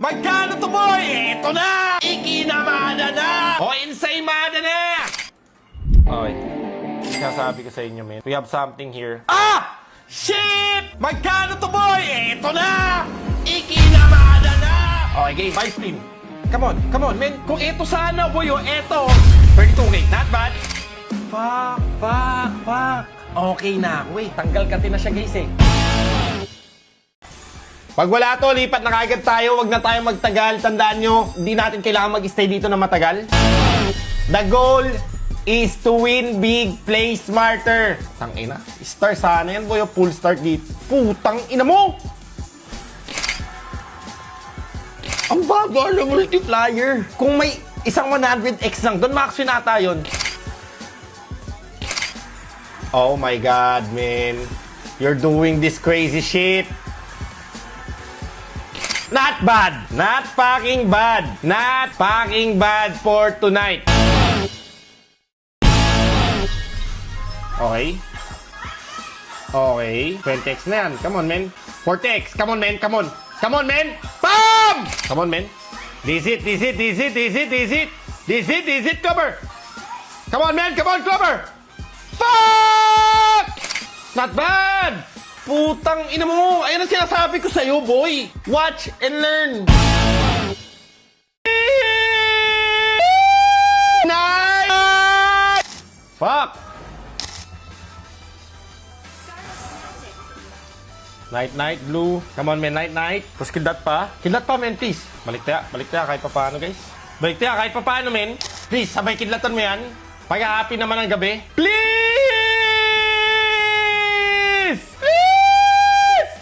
Magkano to, boy? Eto na! Ikinamada na! O, insaymada na! Okay. Sinasabi ko sa inyo, men. We have something here. Ah! Shit! Magkano to, boy? Eto na! Ikinamada na! Okay, game. 5 spin. Come on, men. Kung eto sana, boy, o eto. 32K. Not bad. Fuck. Okay na ako, eh. Tanggal ka na siya, guys, eh. Pag wala to, lipat na kagad tayo. Wag na tayo magtagal. Tandaan nyo, hindi natin kailangan mag-stay dito na matagal. The goal is to win big, play smarter. Tangina. Star sana yan, boy. Full start dito. Putang ina mo! Ang bagal ng multiplier. Kung may isang 100x lang, doon max yun ata yun. Oh my God, man. You're doing this crazy shit. Not bad. Not fucking bad. Not fucking bad for tonight. Okay. 20x na yan. Come on, man. 40x. Come on, man. Come on, man. Bam! Come on, man. This it. Cover. Come on, man. Come on, cover. Fuck! Not bad. Putang ina mo! Ayan ang sinasabi ko sa'yo, boy! Watch and learn! Nice! Fuck! Night, blue. Come on, man, night. Tapos kindat pa, man, please. Balik tayo kahit pa paano, guys. Balik tayo kahit pa paano, man. Please, sabay kidlatan mo yan. Pag-happy naman ang gabi. Please!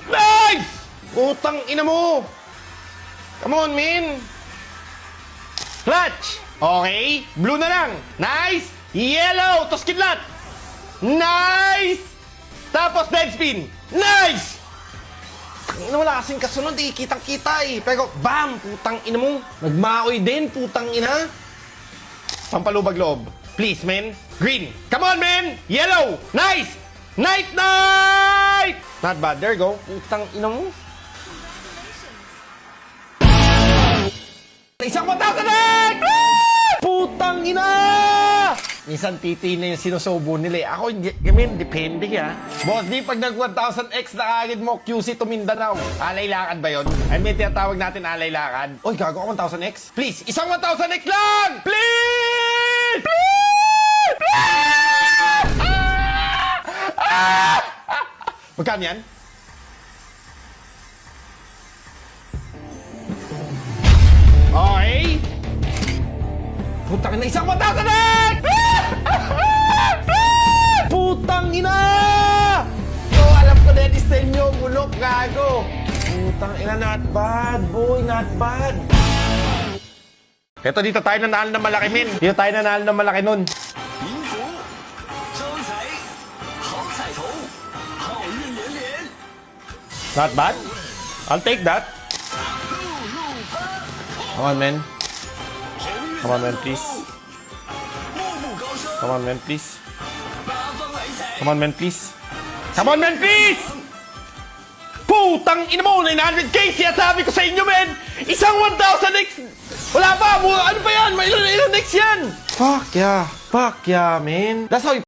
Nice! Utang ina mo! Come on, man! Clutch! Okay, blue na lang. Nice! Yellow! Tapos kidlat! Nice! Tapos dead spin! Nice! Ina, wala kasing kasunod eh. Kitang-kita eh. Pero bam! Putang ina mo. Nagmaoy din, putang ina. Pampalubag loob. Please, man. Green. Come on, man! Yellow! Nice! Night! Not bad. There you go. Putang ina mo. Isang 1,000! Putang ina! Minsan titi na yung sinusubo nila eh. Ako, depende ha. Boss, di pag nag-1,000x na agad mo, QC to Mindanao. Alay lakad ba yun? I mean, tinatawag natin alay lakad. Oy, gago ako 1,000x. Please, isang 1,000x lang! Please! Magkano yan? Okay. Putang ina, isang 1,000x! Putang ina! Yo, alam ko na yung style nyo, bulok, gago. Putang ina, not bad, boy, not bad. Eto, dito tayo nanalo ng malaki, min. Dito tayo nanalo ng malaki nun. Not bad. I'll take that. Come on, man. Come on, man, please. Come on, man, please. Come on, man, please. Come on, man, please! Putang ina mo! 900k! Sinasabi ko sa inyo, man! Isang 1,000x! Wala pa! Ano pa yan? May ilan x yan? Fuck yeah, man. That's how you